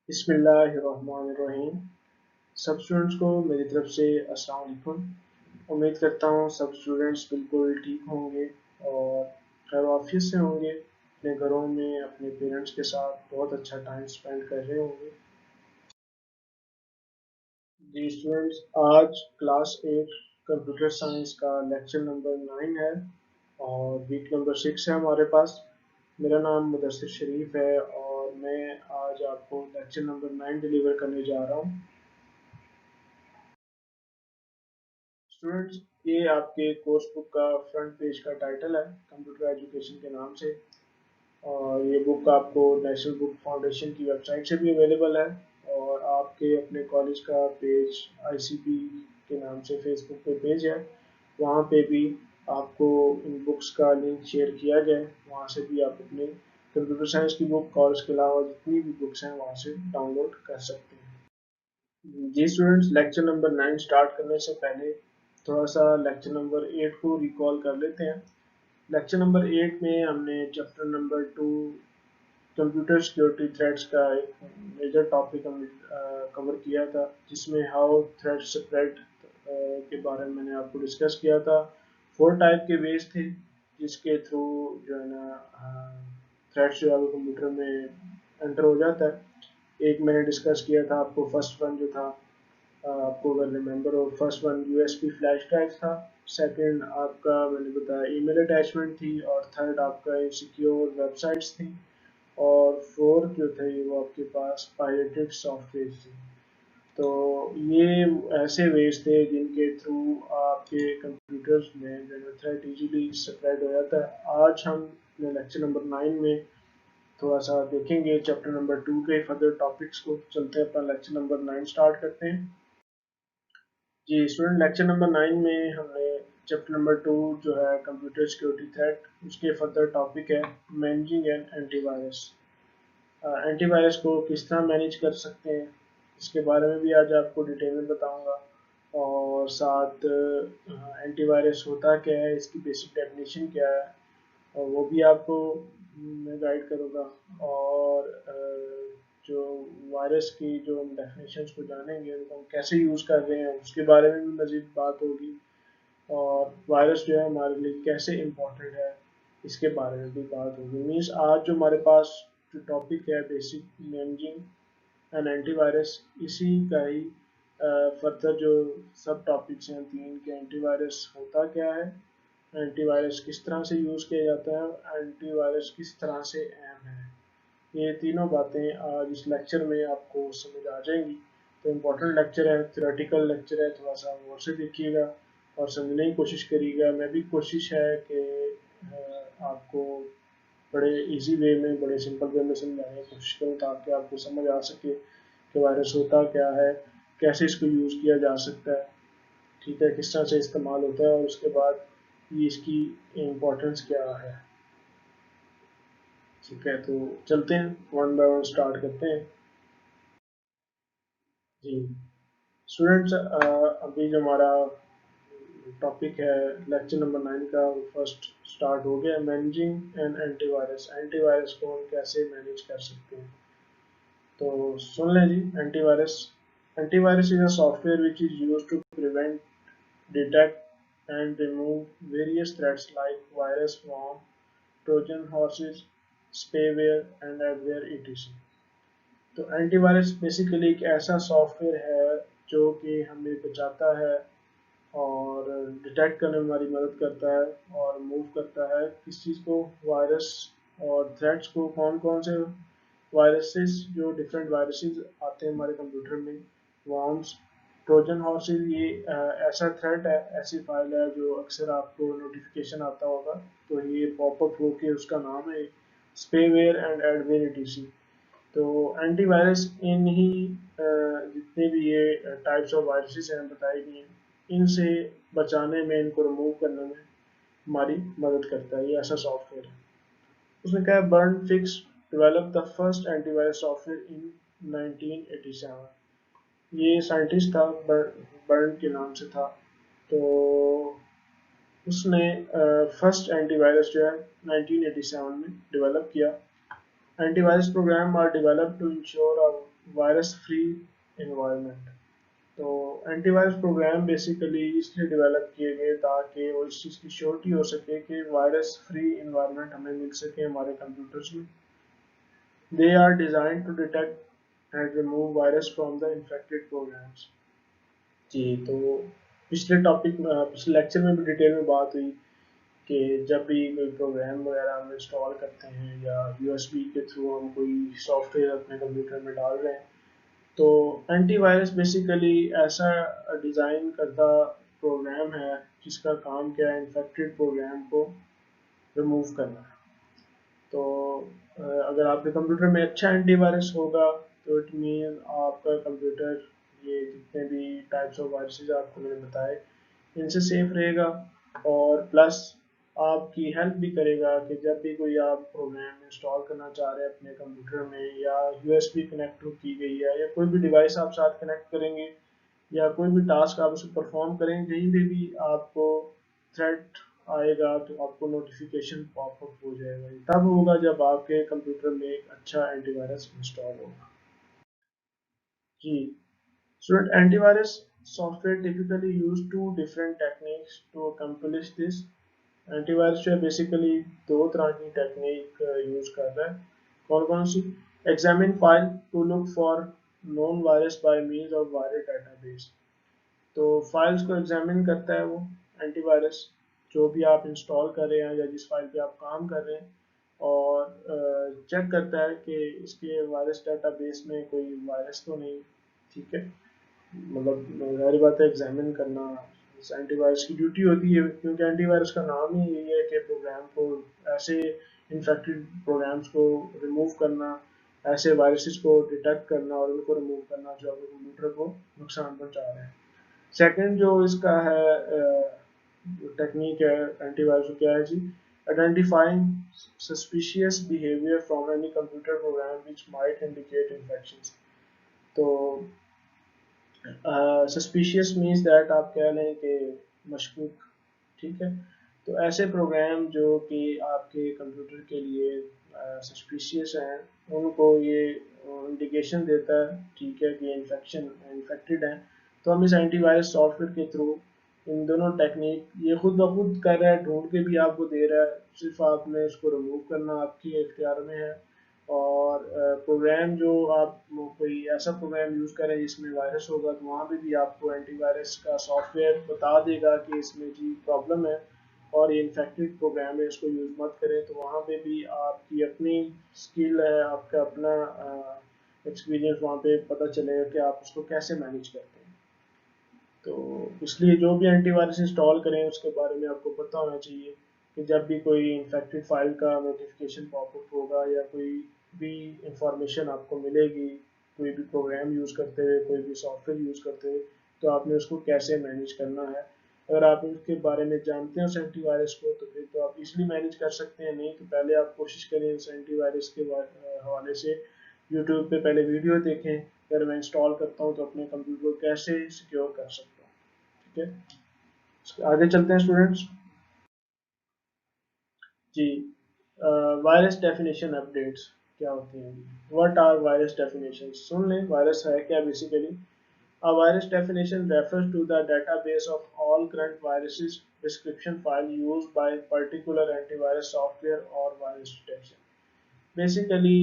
बिस्मिल्लाहिर्रहमानिर्रहीम। सब स्टूडेंट्स को मेरी तरफ से अस्सलाम वालेकुम। उम्मीद करता हूँ सब स्टूडेंट्स बिल्कुल ठीक होंगे और खैर आफियत से होंगे, अपने घरों में अपने पेरेंट्स के साथ बहुत अच्छा टाइम स्पेंड कर रहे होंगे। जी स्टूडेंट्स, आज क्लास 8 कंप्यूटर साइंस का लेक्चर नंबर 9 है और वीक नंबर 6 है हमारे पास। मेरा नाम मुदस्सिर शरीफ है और मैं आज आपको लेक्चर नंबर 9 डिलीवर करने जा रहा हूँ। स्टूडेंट्स, ये आपके कोर्स बुक का फ्रंट पेज का टाइटल है कंप्यूटर एजुकेशन के नाम से। और ये बुक आपको नेशनल बुक फाउंडेशन की वेबसाइट से भी अवेलेबल है और आपके अपने कॉलेज का पेज आईसीपी के नाम से फेसबुक पे पेज है, वहाँ पे भी आपको इन बुक्स का लिंक शेयर किया गया है। वहाँ से भी आप अपने कंप्यूटर साइंस की बुक और उसके अलावा जितनी भी बुक्स हैं वहाँ से डाउनलोड कर सकते हैं। जी स्टूडेंट्स, लेक्चर नंबर 9 स्टार्ट करने से पहले थोड़ा सा लेक्चर नंबर 8 को रिकॉल कर लेते हैं। लेक्चर नंबर 8 में हमने chapter number 2 computer security threats का एक मेजर टॉपिक हमने कवर किया था, जिसमें हाउ थ्रेट स्प्रेड के बारे में मैंने आपको डिस्कस किया था। 4 टाइप के वेज थे जिसके थ्रू जो है ना थ्रेट्स जो है वो कंप्यूटर में एंटर हो जाता है। एक मैंने डिस्कस किया था आपको, फर्स्ट वन जो था, आपको अगर रिमेंबर हो, first one USB flash drive था। सेकंड आपका मैंने बताया ईमेल अटैचमेंट थी और थर्ड आपका इनसिक्योर वेबसाइट्स थी और फोर्थ जो थे वो आपके पास पायरेटेड सॉफ्टवेयर थी। तो ये ऐसे वेज थे जिनके थ्रू आपके कंप्यूटर्स में जो थ्रेट इजीली स्प्रेड हो जाता है। आज हम लेक्चर नंबर 9 में थोड़ा सा देखेंगे चैप्टर नंबर 2 के फर्दर टॉपिक्स को। चलते हैं अपना लेक्चर नंबर 9 स्टार्ट करते हैं। जी स्टूडेंट, लेक्चर नंबर 9 में हमने चैप्टर नंबर 2 जो है कंप्यूटर सिक्योरिटी थ्रेट, उसके फर्दर टॉपिक है मैनेजिंग एंड एंटीवायरस। एंटीवायरस को किस तरह मैनेज कर सकते हैं इसके बारे में भी आज आपको डिटेल में बताऊंगा और साथ एंटीवायरस होता क्या है, इसकी बेसिक डेफिनेशन क्या है और वो भी आपको मैं गाइड करूँगा। और जो वायरस की जो हम डेफिनेशंस को जानेंगे, उनको हम कैसे यूज़ कर रहे हैं उसके बारे में भी मज़ीद बात होगी। और वायरस जो है हमारे लिए कैसे इम्पोर्टेंट है इसके बारे में भी बात होगी। मीन्स आज जो हमारे पास जो टॉपिक है बेसिक मैनेजिंग एंड एंटीवायरस, इसी का ही फर्दर जो सब टॉपिक्स हैं तीन के, एंटीवायरस होता क्या है, एंटीवायरस किस तरह से यूज़ किया जाता है, एंटीवायरस किस तरह से अहम है, ये तीनों बातें आज इस लेक्चर में आपको समझ आ जाएंगी। तो इम्पोर्टेंट लेक्चर है, थ्योरेटिकल लेक्चर है, थोड़ा सा गौर से देखिएगा और समझने की कोशिश करिएगा। मैं भी कोशिश है कि आपको बड़े इजी वे में, बड़े सिंपल वे में समझाने की कोशिश करूँ ताकि आपको समझ आ सके कि वायरस होता क्या है, कैसे इसको यूज़ किया जा सकता है, ठीक है, किस तरह से इस्तेमाल होता है और उसके बाद ये इसकी इम्पोर्टेंस क्या है। ठीक है, तो चलते हैं वन बाय वन स्टार्ट करते हैं। जी स्टूडेंट्स, अभी जो हमारा टॉपिक है लेक्चर नंबर 9 का, वो फर्स्ट स्टार्ट हो गया, मैनेजिंग एंड एंटीवायरस। एंटीवायरस को हम कैसे मैनेज कर सकते हैं, तो सुन लें जी। Antivirus, antivirus is a software which is used to prevent, detect and remove various threats like virus, worm, Trojan horses, spyware and adware etc। तो एंटीवायरस बेसिकली एक ऐसा सॉफ्टवेयर है जो कि हमें बचाता है और डिटेक्ट करने में हमारी मदद करता है और मूव करता है किस चीज़ को, वायरस और थ्रेट्स को। कौन कौन से वायरसेस, जो डिफरेंट वायरसेस आते हैं हमारे कंप्यूटर में, वॉर्म्स, ट्रोजन हॉर्सेस, ये ऐसा थ्रेट है, ऐसी फाइल है जो अक्सर आपको नोटिफिकेशन आता होगा, तो ये पॉपअप होके उसका नाम है स्पेवेयर एंड एडवेयर etc। तो एंटीवायरस इन ही जितने भी ये टाइप्स ऑफ वायरसेस हैं बताई गई हैं, इनसे बचाने में, इनको रिमूव करने में हमारी मदद करता है। ये ऐसा सॉफ्टवेयर है। उसने कहा burn fix develop the first antivirus software in 1987। ये साइंटिस्ट था, बर्न के नाम से था। तो उसने फर्स्ट एंटीवायरस जो है 1987 में डेवलप किया। Antivirus programs are developed to ensure a virus free environment. तो एंटीवायरस प्रोग्राम बेसिकली इसलिए डेवलप किए गए ताकि वो इस चीज़ की श्योरिटी हो सके कि वायरस फ्री इन्वायरमेंट हमें मिल सके हमारे कंप्यूटर्स में। They are design to detect and remove virus from the infected programs. जी, तो पिछले लेक्चर में भी डिटेल में बात हुई कि जब भी कोई प्रोग्राम वगैरह हम इंस्टॉल करते हैं या यूएसबी के थ्रू हम कोई सॉफ्टवेयर अपने कंप्यूटर में डाल रहे हैं, तो एंटीवायरस बेसिकली ऐसा डिज़ाइन करता प्रोग्राम है जिसका काम क्या है, इन्फेक्टेड प्रोग्राम को रिमूव करना है। तो अगर आपके कंप्यूटर में अच्छा एंटीवायरस होगा तो इट मीन आपका कंप्यूटर ये जितने भी टाइप्स ऑफ वायरसेस आपको मैंने बताए इनसे सेफ रहेगा, और प्लस आपकी हेल्प भी करेगा कि जब भी कोई आप प्रोग्राम इंस्टॉल करना चाह रहे हैं अपने कंप्यूटर में, या यूएसबी कनेक्ट की गई है या कोई भी डिवाइस आप साथ कनेक्ट करेंगे या कोई भी टास्क आप उसे परफॉर्म करेंगे, कहीं पे भी आपको थ्रेट आएगा तो आपको नोटिफिकेशन पॉपअप हो जाएगा। तब होगा जब आपके कंप्यूटर में एक अच्छा एंटीवायरस इंस्टॉल होगा। जी, student, antivirus software typically use two different techniques to accomplish this. Antivirus जो है बेसिकली दो तरह की टेक्निक यूज कर रहा है। कौन कौन सी? Examine file to look for known virus by means of virus database. तो फाइल्स को एग्जामिन करता है वो एंटीवायरस, जो भी आप इंस्टॉल कर रहे हैं या जिस फाइल पे आप काम कर रहे हैं, और चेक करता है कि इसके वायरस डेटाबेस में कोई वायरस तो नहीं। ठीक है, मतलब जाहिर बात है एग्जामिन करना एंटीवायरस की ड्यूटी होती है, क्योंकि एंटीवायरस का नाम ही यही है कि प्रोग्राम को, ऐसे इन्फेक्टेड प्रोग्राम्स को रिमूव करना, ऐसे वायरसेस को डिटेक्ट करना और उनको रिमूव करना जो अपने कंप्यूटर को नुकसान पहुंचा रहे हैं। सेकंड जो इसका है टेक्निक है एंटीवायरस, क्या है जी? Identifying suspicious behaviour from any computer program which might indicate infections. तो सस्पिशियस मीन्स दैट आप कह लें कि मशकूक। ठीक है, तो ऐसे प्रोग्राम जो कि आपके कंप्यूटर के लिए सस्पिशियस हैं, उनको ये इंडिकेशन देता है, ठीक है, कि इन्फेक्टेड है। तो हम इस एंटीवायरस सॉफ्टवेयर के थ्रू इन दोनों टेक्निक, ये खुद ब खुद कर रहा है, ढूंढ के भी आपको दे रहा है, सिर्फ आपने इसको रिमूव करना आपकी इख्तियार में है। और प्रोग्राम जो आप कोई ऐसा प्रोग्राम यूज़ करें जिसमें वायरस होगा, तो वहाँ पे भी आपको एंटीवायरस का सॉफ्टवेयर बता देगा कि इसमें जी प्रॉब्लम है और ये इन्फेक्टेड प्रोग्राम है, इसको यूज़ मत करें। तो वहाँ पे भी आपकी अपनी स्किल है, आपका अपना एक्सपीरियंस वहाँ पे पता चलेगा कि आप उसको कैसे मैनेज करते हैं। तो इसलिए जो भी एंटीवायरस इंस्टॉल करें उसके बारे में आपको पता होना चाहिए कि जब भी कोई इन्फेक्टेड फाइल का नोटिफिकेशन पॉपअप होगा या कोई भी इंफॉर्मेशन आपको मिलेगी कोई भी प्रोग्राम यूज़ करते हुए, कोई भी सॉफ्टवेयर यूज़ करते हुए, तो आपने उसको कैसे मैनेज करना है। अगर आप इसके बारे में जानते हैं उस एंटीवायरस को, तो फिर तो आप इजीली मैनेज कर सकते हैं। नहीं तो पहले आप कोशिश करें उस एंटीवायरस के हवाले से यूट्यूब पे पहले वीडियो देखें, अगर मैं इंस्टॉल करता हूँ तो अपने कंप्यूटर को कैसे सिक्योर कर सकता हूँ। ठीक है, आगे चलते हैं स्टूडेंट्स। जी, वायरस डेफिनेशन अपडेट्स क्या होते हैं? What are virus definition? सुन लें वायरस है क्या basically. A virus definition refers to the database of all current viruses description file used by particular antivirus software or virus detection. Basically,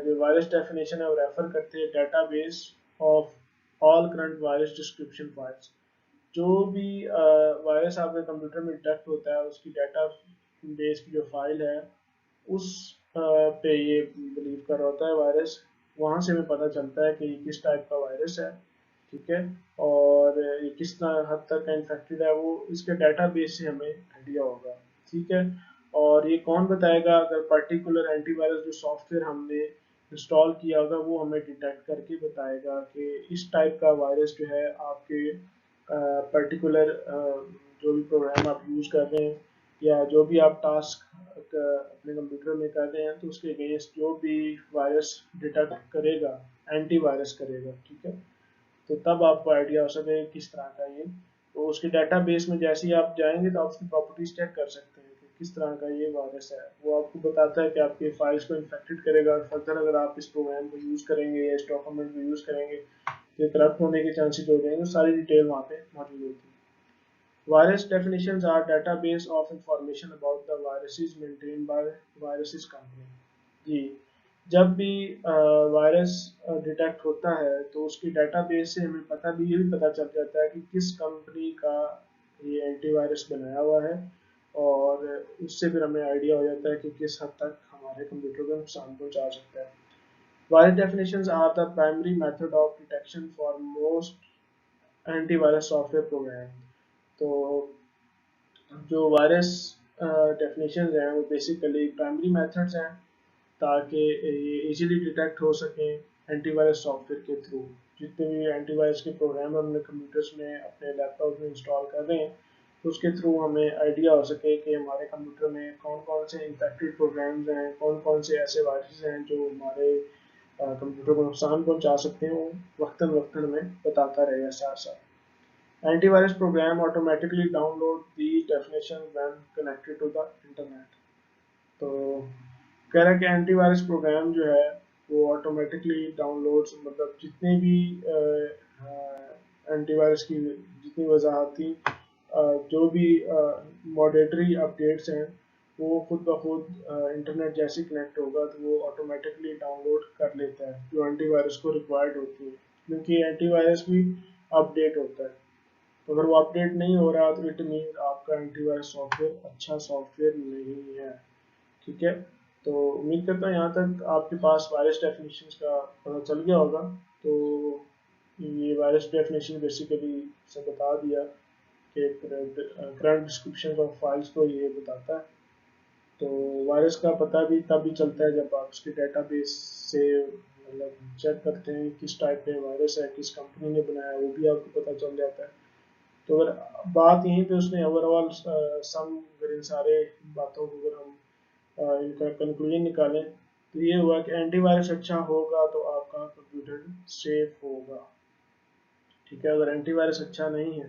जो virus definition है वो रेफर करते हैं database of all current virus description files. जो भी virus आपके computer में detect होता है उसकी डाटा बेस की जो फाइल है उस पे ये बिलीव कर होता है वायरस। वहाँ से हमें पता चलता है कि ये किस टाइप का वायरस है। ठीक है, और ये किस हद तक इन्फेक्टेड है वो इसके डाटा बेस से हमें आइडिया होगा। ठीक है, और ये कौन बताएगा? अगर पर्टिकुलर एंटीवायरस जो सॉफ्टवेयर हमने इंस्टॉल किया होगा वो हमें डिटेक्ट करके बताएगा कि इस टाइप का वायरस जो है आपके पर्टिकुलर जो भी प्रोग्राम आप यूज़ कर रहे हैं या जो भी आप टास्क अपने कंप्यूटर में कर रहे हैं, तो उसके अगेंस्ट जो भी वायरस डिटेक्ट करेगा, एंटीवायरस करेगा। ठीक है, तो तब आपको आइडिया हो सके किस तरह का ये। तो उसके डेटाबेस में जैसे ही आप जाएंगे तो आप उसकी प्रॉपर्टीज चेक कर सकते हैं किस तरह का ये वायरस है। वो आपको बताता है कि आपके फाइल्स को इन्फेक्टेड करेगा, और फर्दर अगर आप इस प्रोग्राम को यूज़ करेंगे या इस डॉक्यूमेंट को यूज़ करेंगे तो करप्ट होने के चांसेस हो जाएंगे। सारी डिटेल वहाँ पे मौजूद होती है। Virus definitions are database of information about the viruses maintained by viruses company। जी, जब भी वायरस डिटेक्ट होता है तो उसकी डेटाबेस से हमें ये भी पता चल जाता है कि किस कंपनी का ये एंटीवायरस बनाया हुआ है, और उससे फिर हमें आइडिया हो जाता है कि किस हद तक हमारे कंप्यूटर को नुकसान पहुंचा सकता है। Virus definitions are the primary method of detection for most antivirus software program। तो जो वायरस डेफिनेशन हैं वो बेसिकली प्राइमरी मेथड्स हैं ताकि ये इजीली डिटेक्ट हो सकें एंटीवायरस सॉफ्टवेयर के थ्रू। जितने भी एंटीवायरस के प्रोग्राम हम अपने कंप्यूटर्स में अपने लैपटॉप में इंस्टॉल कर रहे हैं तो उसके थ्रू हमें आइडिया हो सके कि हमारे कंप्यूटर में कौन कौन से इन्फेक्टेड प्रोग्राम्स हैं, कौन कौन से ऐसे वायरस हैं जो हमारे कंप्यूटर को नुकसान पहुंचा सकते हैं। वो वक्तन वक्तन में बताता रहेगा साथ साथ। Antivirus program automatically download these definitions when connected to the internet। तो कह रहा है कि एंटीवायरस प्रोग्राम जो है वो ऑटोमेटिकली डाउनलोड्स, मतलब जितने भी एंटीवायरस की जितनी वजाहती जो भी मॉडेटरी अपडेट्स हैं वो खुद ब खुद इंटरनेट जैसे कनेक्ट होगा तो वो ऑटोमेटिकली डाउनलोड कर लेता है जो एंटीवायरस को रिक्वायर्ड होती है, क्योंकि एंटीवायरस भी अपडेट होता है। तो अगर वो अपडेट नहीं हो रहा तो इट मीन आपका एंटीवायरस सॉफ्टवेयर अच्छा सॉफ्टवेयर नहीं है। ठीक है, तो उम्मीद करता हूँ यहाँ तक आपके पास वायरस डेफिनेशंस का पता चल गया होगा। तो ये वायरस डेफिनेशन बेसिकली से बता दिया कि करंट डिस्क्रिप्शन ऑफ फाइल्स को ये बताता है। तो वायरस का पता भी तब भी चलता है जब आप उसके डेटाबेस से मतलब चेक करते हैं किस टाइप का वायरस है, किस कंपनी ने बनाया, वो भी आपको पता चल जाता है। तो अगर बात यहीं पे उसने ओवरऑल सम अगर इन सारे बातों को अगर हम इनका कंक्लूजन निकालें तो ये हुआ कि एंटीवायरस अच्छा होगा तो आपका कंप्यूटर सेफ होगा। ठीक है, अगर एंटीवायरस अच्छा नहीं है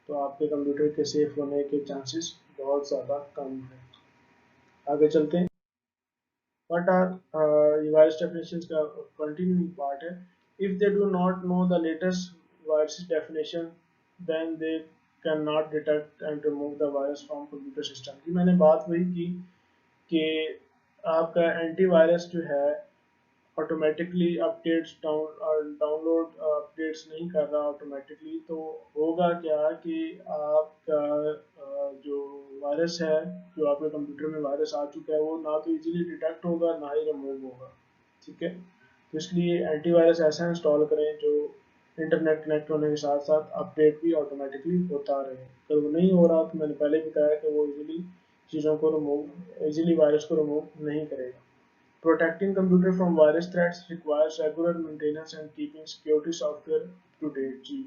तो आपके कंप्यूटर के सेफ होने के चांसेस बहुत ज़्यादा कम है। आगे चलते हैं। What are virus definitions का continuing part है। If they do not know the latest virus definition, then they cannot detect and remove the virus from computer system। कि मैंने बात वही की कि आपका एंटीवायरस जो है ऑटोमेटिकली अपडेट्स डाउनलोड अपडेट्स नहीं कर रहा ऑटोमेटिकली, तो होगा क्या कि आपका जो वायरस है, जो आपके कंप्यूटर में वायरस आ चुका है, वो ना तो इजीली डिटेक्ट होगा ना ही रिमूव होगा। ठीक है, तो इसलिए एंटीवायरस ऐसा इंस्टॉल करें जो इंटरनेट कनेक्ट होने के साथ साथ अपडेट भी ऑटोमेटिकली होता रहे। अगर वो नहीं हो रहा तो मैंने पहले बताया कि वो इजीली चीज़ों को रिमूव इजीली वायरस को रिमूव नहीं करेगा। Protecting computer from virus threats requires regular maintenance and keeping security software up to date। जी,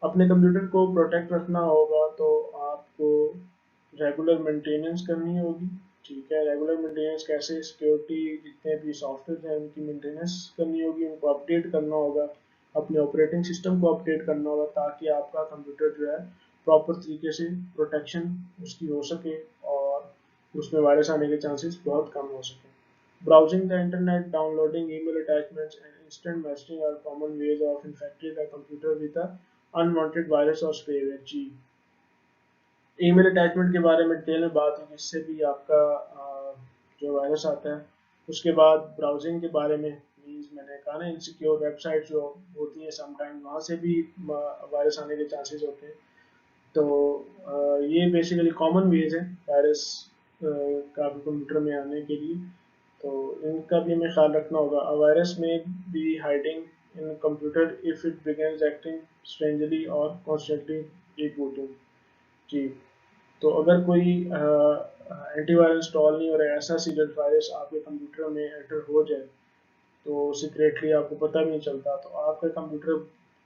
अपने कंप्यूटर को प्रोटेक्ट रखना होगा तो आपको रेगुलर मेंटेनेंस करनी होगी। ठीक है, रेगुलर मेंटेनेंस कैसे, सिक्योरिटी जितने भी सॉफ्टवेयर हैं उनकी मेंटेनेंस करनी होगी, उनको अपडेट करना होगा, अपने ऑपरेटिंग सिस्टम को अपडेट करना होगा ताकि आपका कंप्यूटर जो है प्रॉपर तरीके से प्रोटेक्शन उसकी हो सके और उसमें वायरस आने के चांसेस बहुत कम हो सके। Browsing the internet, downloading email attachments, and instant messaging are common ways of infecting a computer with a unwanted virus or spyware। जी, ईमेल अटैचमेंट के बारे में डिटेल में बात हुई जिससे भी आपका जो वायरस आता है। उसके बाद ब्राउजिंग के बारे में मीन्स मैंने कहा ना इनसिक्योर वेबसाइट जो होती है समटाइम वहाँ से भी वायरस आने के चांसेस होते हैं। तो ये बेसिकली कॉमन वेज है वायरस का कंप्यूटर में आने के लिए, तो इनका भी हमें ख्याल रखना होगा। A virus may be hiding in computer if it begins acting strangely और कॉन्स्टेंटली rebooting। जी, तो अगर कोई एंटीवायरस इंस्टॉल नहीं हो रहा है, ऐसा सीरियल वायरस आपके कंप्यूटर में एंटर हो जाए तो सीक्रेटली आपको पता भी नहीं चलता, तो आपका कंप्यूटर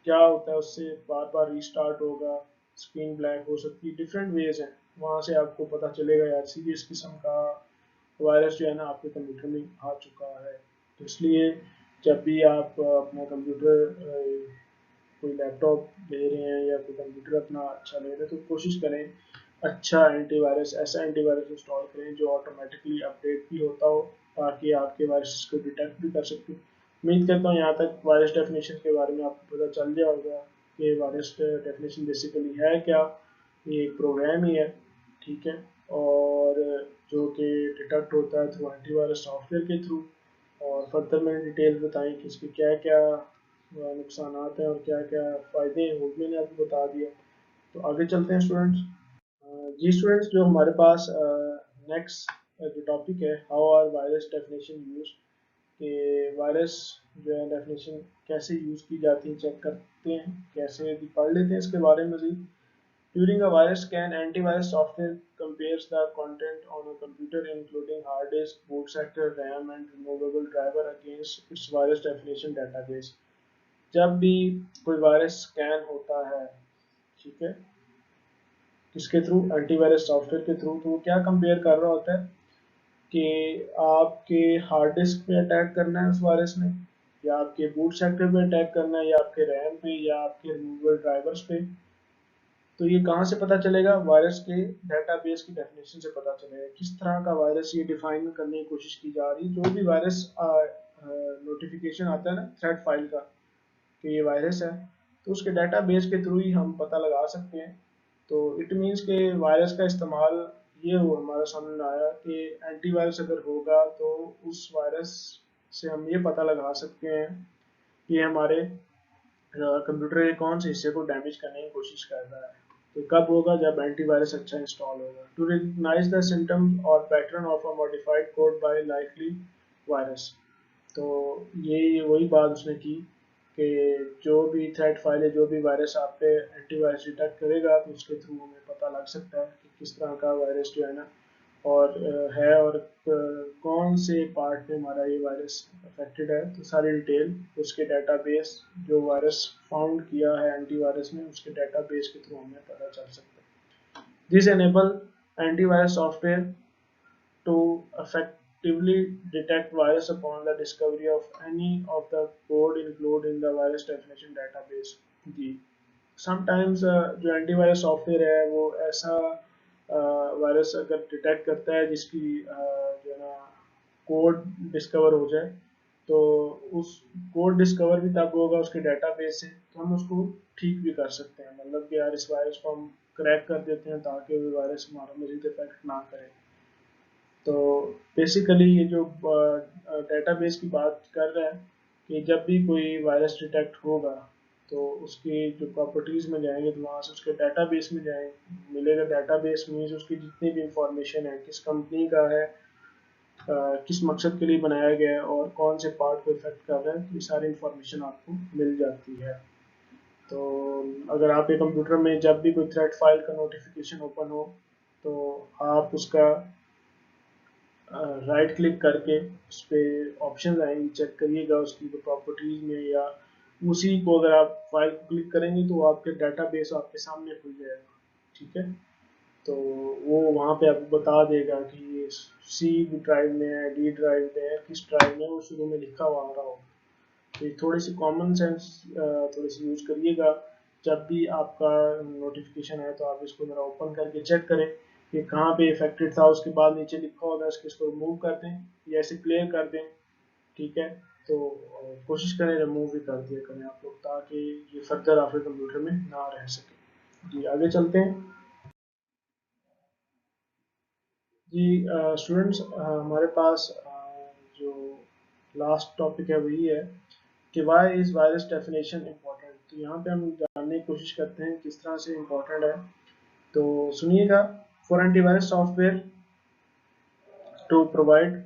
क्या होता है उससे बार बार रीस्टार्ट होगा, स्क्रीन ब्लैक हो सकती है, डिफरेंट वेज हैं। वहाँ से आपको पता चलेगा यार सीरियस किस्म का वायरस जो है ना आपके कंप्यूटर में आ चुका है। तो इसलिए जब भी आप अपना कंप्यूटर कोई लैपटॉप ले रहे हैं या कोई कंप्यूटर अपना अच्छा ले रहे हैं तो कोशिश करें अच्छा एंटीवायरस, ऐसा एंटीवायरस इंस्टॉल करें जो ऑटोमेटिकली अपडेट भी होता हो ताकि आपके वायरस को डिटेक्ट भी कर सके। उम्मीद करता हूँ यहाँ तक वायरस डेफिनेशन के बारे में आपको पता चल गया होगा कि वायरस डेफिनेशन बेसिकली है क्या। ये एक प्रोग्राम ही है, ठीक है, और जो कि डिटेक्ट होता है थ्रू एंटीवायरस सॉफ्टवेयर के थ्रू। और फर्दर मैंने डिटेल बताई कि इसके क्या क्या नुकसान हैं और क्या क्या फ़ायदे हैं, वो भी मैंने आपको बता दिया। तो आगे चलते हैं स्टूडेंट्स। जी स्टूडेंट्स, जो हमारे पास नेक्स्ट जो टॉपिक है, how are virus definition use, कि वायरस जो है डेफिनेशन कैसे यूज़ की जाती है चेक करते हैं, कैसे पढ़ लेते हैं इसके बारे में मज़ीद। During a virus scan, antivirus software compares the content on a computer including hard disk, boot sector, RAM and removable driver against its virus definition database। जब भी कोई वायरस स्कैन होता है, ठीक है, किसके थ्रू, एंटीवायरस सॉफ्टवेयर के through, तो वो क्या कंपेयर कर रहा होता है कि आपके हार्ड डिस्क पे अटैक करना है उस वायरस ने, या आपके बूट सेक्टर पे अटैक करना है, या आपके रैम पे, या आपके रिमूवेबल ड्राइवर्स पे। तो ये कहाँ से पता चलेगा, वायरस के डेटाबेस की डेफिनेशन से पता चलेगा। किस तरह का वायरस ये डिफाइन करने की कोशिश की जा रही है। जो भी वायरस नोटिफिकेशन आता है ना थ्रेड फाइल का कि ये वायरस है, तो उसके डेटाबेस के थ्रू ही हम पता लगा सकते हैं। तो इट मीन्स के वायरस का इस्तेमाल ये हो हमारे सामने आया कि एंटीवायरस अगर होगा तो उस वायरस से हम ये पता लगा सकते हैं कि हमारे कंप्यूटर के कौन से हिस्से को डैमेज करने की कोशिश कर रहा है। तो कब होगा, जब एंटीवायरस अच्छा इंस्टॉल होगा। टू रिकग्नाइज द सिम्टम और pattern of a modified code by likely virus. तो ये वही बात उसने की कि जो भी थ्रेड फाइल है, जो भी वायरस आप पे एंटीवायरस डिटेक्ट करेगा, तो उसके थ्रू हमें पता लग सकता है कि किस तरह का वायरस जो है ना और है, और कौन से पार्ट में हमारा ये वायरस अफेक्टेड है। तो सारी डिटेल उसके डेटाबेस, जो वायरस फाउंड किया है एंटीवायरस ने, उसके डेटाबेस के थ्रू हमें पता चल सकता है। This enable antivirus software to effectively detect virus upon the discovery of any of the code included in the virus definition database। जी, समटाइम्स जो एंटीवायरस सॉफ्टवेयर है वो ऐसा वायरस अगर डिटेक्ट करता है जिसकी जो है ना कोड डिस्कवर हो जाए, तो उस कोड डिस्कवर भी तब होगा उसके डेटाबेस से, तो हम उसको ठीक भी कर सकते हैं। मतलब कि यार इस वायरस को हम क्रैक कर देते हैं ताकि वो वायरस हमारा मजीद इफेक्ट ना करे। तो बेसिकली ये जो डेटाबेस की बात कर रहा है कि जब भी कोई वायरस डिटेक्ट होगा तो उसकी जो प्रॉपर्टीज़ में जाएंगे तो वहाँ से उसके डेटाबेस में जाएंगे, मिलेगा। डेटाबेस मीन्स उसकी जितनी भी इंफॉर्मेशन है, किस कंपनी का है, किस मकसद के लिए बनाया गया है और कौन से पार्ट को इफेक्ट कर रहा है, तो ये सारी इंफॉर्मेशन आपको मिल जाती है। तो अगर आपके कंप्यूटर में जब भी कोई थ्रेड फाइल का नोटिफिकेशन ओपन हो, तो आप उसका राइट क्लिक करके उस पर ऑप्शन आएंगे, चेक करिएगा उसकी जो प्रॉपर्टीज में, या उसी को अगर आप फाइल को क्लिक करेंगे तो आपके डाटाबेस आपके सामने खुल जाएगा, ठीक है। तो वो वहाँ पे आपको बता देगा कि ये सी ड्राइव में है, डी ड्राइव में है, किस ड्राइव में, वो शुरू में लिखा हुआ आ रहा होगा। तो ये थोड़ी सी कॉमन सेंस थोड़ी सी यूज करिएगा। जब भी आपका नोटिफिकेशन है तो आप इसको जरा ओपन करके चेक करें कि कहाँ पे इफेक्टेड था, उसके बाद नीचे लिखा होगा इसको रिमूव कर दें या इसे क्लियर कर दें, ठीक है। तो कोशिश करें रिमूव भी कर दिया करें आप लोग, ताकि ये फर्दर आपके कंप्यूटर में ना रह सके। जी आगे चलते हैं। जी स्टूडेंट्स, हमारे पास जो लास्ट टॉपिक है वही है कि why is virus definition important. तो यहाँ पे हम जानने की कोशिश करते हैं किस तरह से इम्पोर्टेंट है। तो सुनिएगा। For antivirus software to provide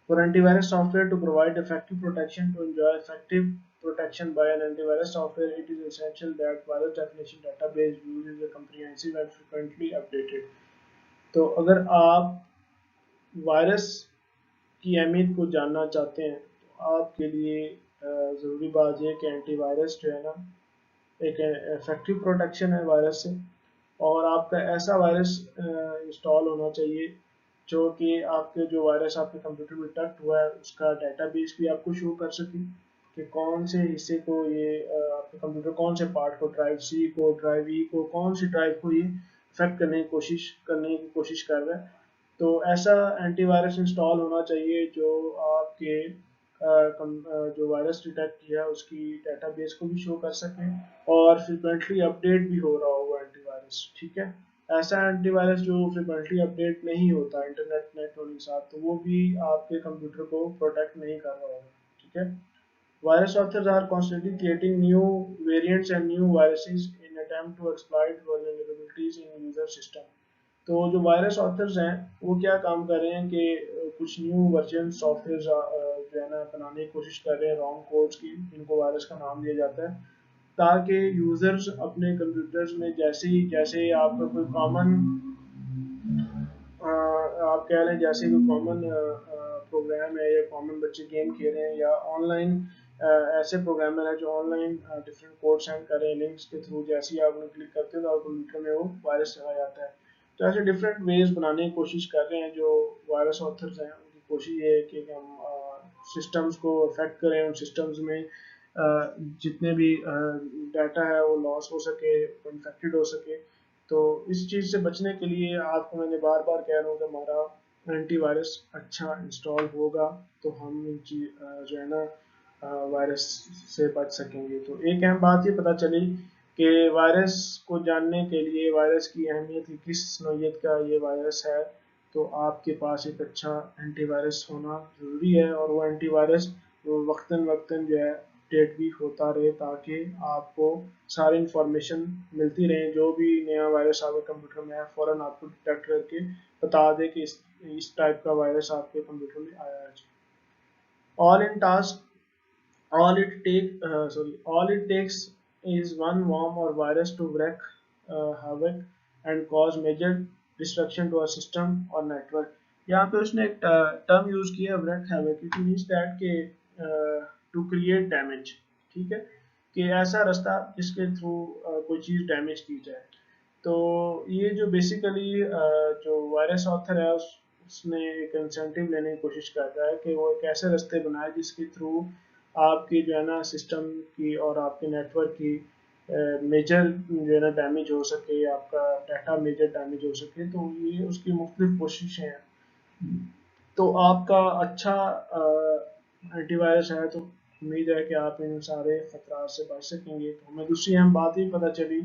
For antivirus software to provide effective protection, to enjoy effective protection by an antivirus software, it is essential that virus definition database uses a comprehensive and frequently updated। तो अगर आप virus की अहमियत को जानना चाहते हैं तो आपके लिए ज़रूरी बात यह कि एंटीवायरस जो है ना एक इफेक्टिव प्रोटेक्शन है वायरस से, और आपका ऐसा वायरस इंस्टॉल होना चाहिए जो कि आपके जो वायरस आपके कंप्यूटर में डिटेक्ट हुआ है उसका डेटाबेस भी आपको शो कर सके, कि कौन से हिस्से को ये आपके कंप्यूटर कौन से पार्ट को, ड्राइव सी को, ड्राइव ई को, कौन सी ड्राइव को ये अफेक्ट करने की कोशिश कर रहा है। तो ऐसा एंटीवायरस इंस्टॉल होना चाहिए जो आपके जो वायरस डिटेक्ट किया है उसकी डेटाबेस को भी शो कर सके और फ्रिक्वेंटली अपडेट भी हो रहा होगा एंटीवायरस। ठीक है, ऐसा एंटीवायरस जो फ्रिक्वेंटली अपडेट नहीं होता इंटरनेट कनेक्ट होने के साथ, तो वो भी आपके कंप्यूटर को प्रोटेक्ट नहीं कर रहा होगा। ठीक है, virus authors are constantly creating new variants and new viruses in attempt to exploit vulnerabilities in user system। तो जो वायरस ऑथर्स हैं वो क्या काम कर रहे हैं कि कुछ न्यू वर्जन सॉफ्टवेयर जो है ना बनाने की कोशिश कर रहे हैं रॉन्ग कोड्स की, इनको वायरस का नाम दिया जाता है, ताकि यूजर्स अपने कंप्यूटर्स में जैसे आपका कोई कॉमन आप कह रहे हैं जैसे कोई कॉमन प्रोग्राम है या कॉमन बच्चे गेम खेल रहे हैं या ऑनलाइन ऐसे प्रोग्रामर है जो ऑनलाइन डिफरेंट कोड सेंड कर रहे हैं लिंक्स के थ्रू, जैसे ही आप उन्हें क्लिक करते हो तो कंप्यूटर में वो वायरस चला जाता है। तो ऐसे डिफरेंट वेज बनाने की कोशिश कर रहे हैं जो वायरस ऑथर्स हैं, उनकी कोशिश ये है कि हम सिस्टम्स को अफेक्ट करें, उन सिस्टम्स में जितने भी डाटा है वो लॉस हो सके, इन्फेक्टेड हो सके। तो इस चीज़ से बचने के लिए आपको मैंने बार बार कह रहा हूँ कि हमारा एंटीवायरस अच्छा इंस्टॉल होगा तो हम इन चीज जो है ना वायरस से बच सकेंगे। तो एक अहम बात ये पता चली कि वायरस को जानने के लिए, वायरस की अहमियत की किस नौयत का ये वायरस है, तो आपके पास एक अच्छा एंटीवायरस होना ज़रूरी है और वो एंटीवायरस वक्तन वक्तन जो है अपडेट भी होता रहे, ताकि आपको सारी इंफॉर्मेशन मिलती रहे। जो भी नया वायरस आपके कंप्यूटर में है फ़ौरन आपको डिटेक्ट करके बता दे कि इस टाइप का वायरस आपके कंप्यूटर में आया है। All in task, all it takes is one worm or virus to wreak havoc and cause major destruction to a system or network। यहाँ पे उसने एक टर्म यूज किया है wreak havoc, it means that के टू क्रिएट डैमेज। ठीक है, कि ऐसा रास्ता जिसके थ्रू कोई चीज़ डैमेज की जाए। तो ये जो बेसिकली जो वायरस ऑथर है उसने एक इंसेंटिव लेने की कोशिश कर रहा है कि वो एक ऐसे रास्ते बनाए जिसके थ्रू आपकी जो है ना सिस्टम की और आपके नेटवर्क की मेजर जो है ना डैमेज हो सके, आपका डाटा मेजर डैमेज हो सके। तो ये उसकी मुख्तलिफ कोशिशें हैं। तो आपका अच्छा एंटीवायरस है तो उम्मीद है कि आप इन सारे खतरा से बच सकेंगे। तो हमें दूसरी अहम बात भी पता चली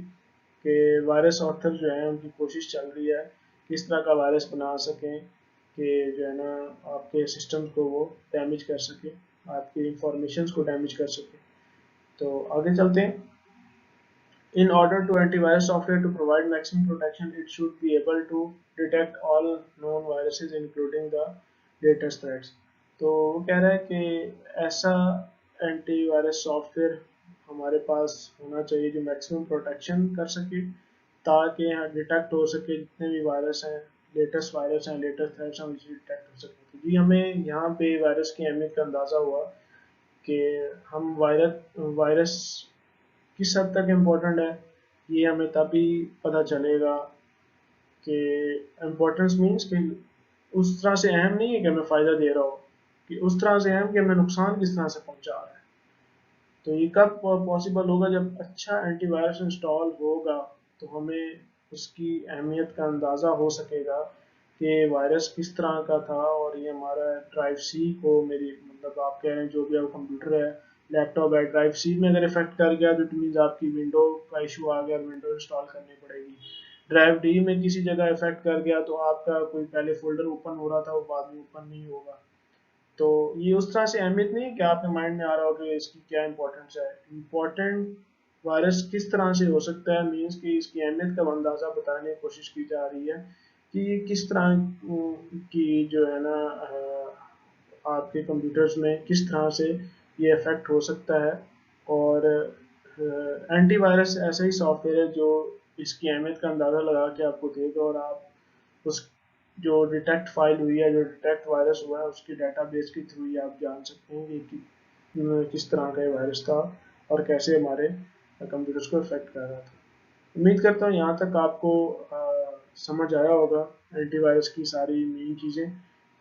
कि वायरस ऑथर जो है उनकी कोशिश चल रही है किस तरह का वायरस बना सकें कि जो है ना आपके सिस्टम को वो डैमेज कर सके, आपकी इंफॉर्मेशन को डैमेज कर सके। तो आगे चलते हैं। In order to antivirus software to provide maximum protection, it should be able to detect all known viruses including the latest threats। तो वो कह रहा है कि ऐसा एंटीवायरस सॉफ्टवेयर हमारे पास होना चाहिए जो मैक्सिमम प्रोटेक्शन कर सके, ताकि यहाँ डिटेक्ट हो सके जितने भी वायरस हैं, लेटेस्ट थ्रेट्स हैं, उनसे डिटेक्ट हो सके। तो जी हमें यहाँ पे वायरस की अहमियत का अंदाज़ा हुआ कि हम वायरस किस हद तक इम्पोर्टेंट है, ये हमें तभी पता चलेगा कि इम्पोर्टेंस मीन्स कि उस तरह से अहम नहीं है कि हमें फ़ायदा दे रहा हो, कि उस तरह से अहम कि हमें नुकसान किस तरह से पहुंचा रहा है। तो ये कब पॉसिबल होगा, जब अच्छा एंटीवायरस इंस्टॉल होगा तो हमें उसकी अहमियत का अंदाज़ा हो सकेगा कि वायरस किस तरह का था और ये हमारा ड्राइव सी को, मेरी मतलब आप कह रहे हैं जो भी आप कंप्यूटर है, लैपटॉप है, ड्राइव सी में अगर इफेक्ट कर गया तो इट मीन्स आपकी विंडो का इशू आ गया, विंडो इंस्टॉल करनी पड़ेगी। ड्राइव डी में किसी जगह इफेक्ट कर गया तो आपका कोई पहले फोल्डर ओपन हो रहा था वो बाद में ओपन नहीं होगा। तो ये उस तरह से अहमियत नहीं है कि आपके माइंड में आ रहा हो कि इसकी क्या इंपॉर्टेंस है। इम्पोर्टेंट वायरस किस तरह से हो सकता है मीन्स कि इसकी अहमियत का अंदाज़ा बताने की कोशिश की जा रही है कि किस तरह की जो है ना आपके कंप्यूटर्स में किस तरह से ये इफेक्ट हो सकता है। और एंटीवायरस ऐसा ही सॉफ्टवेयर है जो इसकी अहमियत का अंदाज़ा लगा के आपको देगा और आप उस जो डिटेक्ट फाइल हुई है, जो डिटेक्ट वायरस हुआ है, उसकी डेटाबेस के थ्रू ही आप जान सकते हैं कि किस तरह का ये वायरस था और कैसे हमारे कंप्यूटर्स को इफेक्ट कर रहा था। उम्मीद करता हूँ यहाँ तक आपको समझ आया होगा एंटीवायरस की सारी मेन चीज़ें।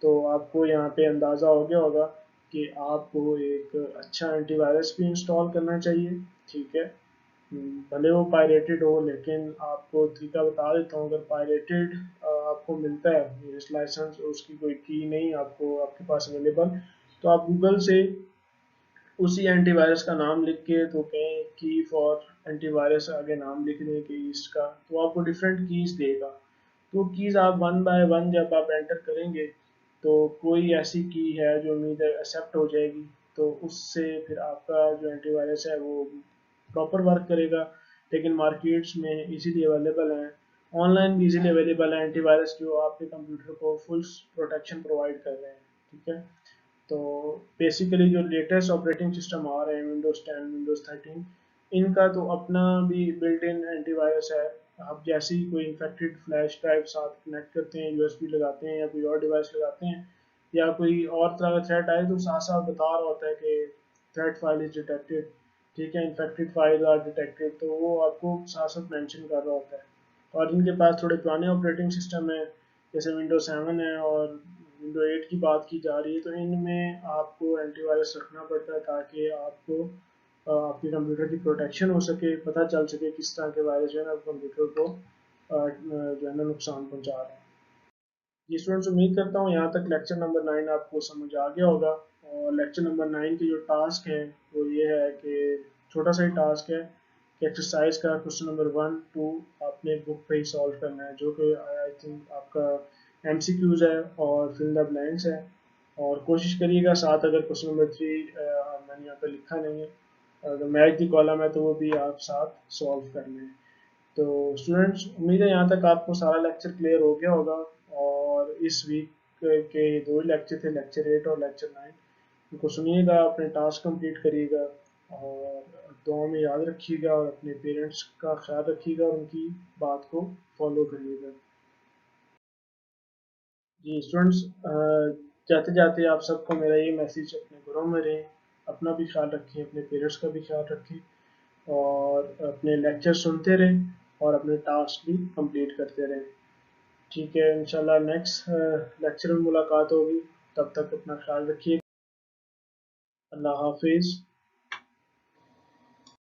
तो आपको यहाँ पे अंदाज़ा हो गया होगा कि आपको एक अच्छा एंटीवायरस भी इंस्टॉल करना चाहिए। ठीक है, भले वो पायरेटेड हो, लेकिन आपको तरीका बता देता हूँ। अगर पायरेटेड आपको मिलता है इस लाइसेंस, उसकी कोई की नहीं आपको आपके पास अवेलेबल, तो आप गूगल से उसी एंटीवायरस का नाम लिख के तो कहें की फॉर एंटीवायरस, आगे नाम लिख दें कि इसका, तो आपको डिफरेंट कीज देगा। तो कीज आप वन बाय वन जब आप एंटर करेंगे, तो कोई ऐसी की है जो उम्मीद है एक्सेप्ट हो जाएगी, तो उससे फिर आपका जो एंटीवायरस है वो प्रॉपर वर्क करेगा। लेकिन मार्केट्स में इजीली अवेलेबल हैं, ऑनलाइन भी इजीली अवेलेबल है एंटीवायरस जो आपके कंप्यूटर को फुल प्रोटेक्शन प्रोवाइड कर रहे हैं। ठीक है, तो बेसिकली जो लेटेस्ट ऑपरेटिंग सिस्टम आ रहे हैं, विंडोज 10, विंडोज 13, इनका तो अपना भी बिल्ट इन एंटीवायरस है। आप जैसे ही कोई इन्फेक्टेड फ्लैश ड्राइव साथ कनेक्ट करते हैं, यूएसबी लगाते हैं या कोई और डिवाइस लगाते हैं, या कोई और तरह का थ्रेट आए, तो साथ साथ बता रहा होता है कि थ्रेट फाइल इज डिटेक्टेड। ठीक है, इन्फेक्टेड फाइल आर डिटेक्टेड, तो वो आपको साथ साथ मेंशन कर रहा होता है। और इनके पास थोड़े पुराने ऑपरेटिंग सिस्टम है, जैसे विंडोज 7 है और विंडो 8 की बात की जा रही है, तो इनमें आपको एंटीवायरस रखना पड़ता है ताकि आपको आपके कंप्यूटर की प्रोटेक्शन हो सके, पता चल सके किस तरह के वायरस जो है ना कंप्यूटर को जो है ना नुकसान पहुंचा रहे हैं। जी स्टूडेंट्स, उम्मीद करता हूँ यहाँ तक लेक्चर नंबर 9 आपको समझ आ गया होगा। और लेक्चर नंबर 9 की जो टास्क है वो ये है कि छोटा सा ही टास्क है कि एक्सरसाइज का क्वेश्चन नंबर 1 2 आपने बुक पे ही सॉल्व करना है, जो कि आई थिंक आपका एमसीक्यूज है और फिल द ब्लैंक्स है। और कोशिश करिएगा साथ, अगर क्वेश्चन नंबर 3 मैंने यहाँ पे लिखा नहीं है, अगर मैच दी कॉलम है तो वो भी आप साथ सॉल्व कर लें। तो स्टूडेंट्स, उम्मीद है यहाँ तक आपको सारा लेक्चर क्लियर हो गया होगा। और इस वीक के दो ही लेक्चर थे, लेक्चर 8 और लेक्चर 9, उनको सुनिएगा, अपने टास्क कंप्लीट करिएगा और दुआ में याद रखिएगा और अपने पेरेंट्स का ख्याल रखिएगा और उनकी बात को फॉलो करिएगा। जी स्टूडेंट्स, जाते जाते आप सबको मेरा ये मैसेज, अपने घरों में रहें, अपना भी ख्याल रखें, अपने पेरेंट्स का भी ख्याल रखें और अपने लेक्चर सुनते रहें और अपने टास्क भी कंप्लीट करते रहें। ठीक है, इंशाल्लाह नेक्स्ट लेक्चर में मुलाकात होगी। तब तक अपना ख्याल रखिए। अल्लाह हाफिज़।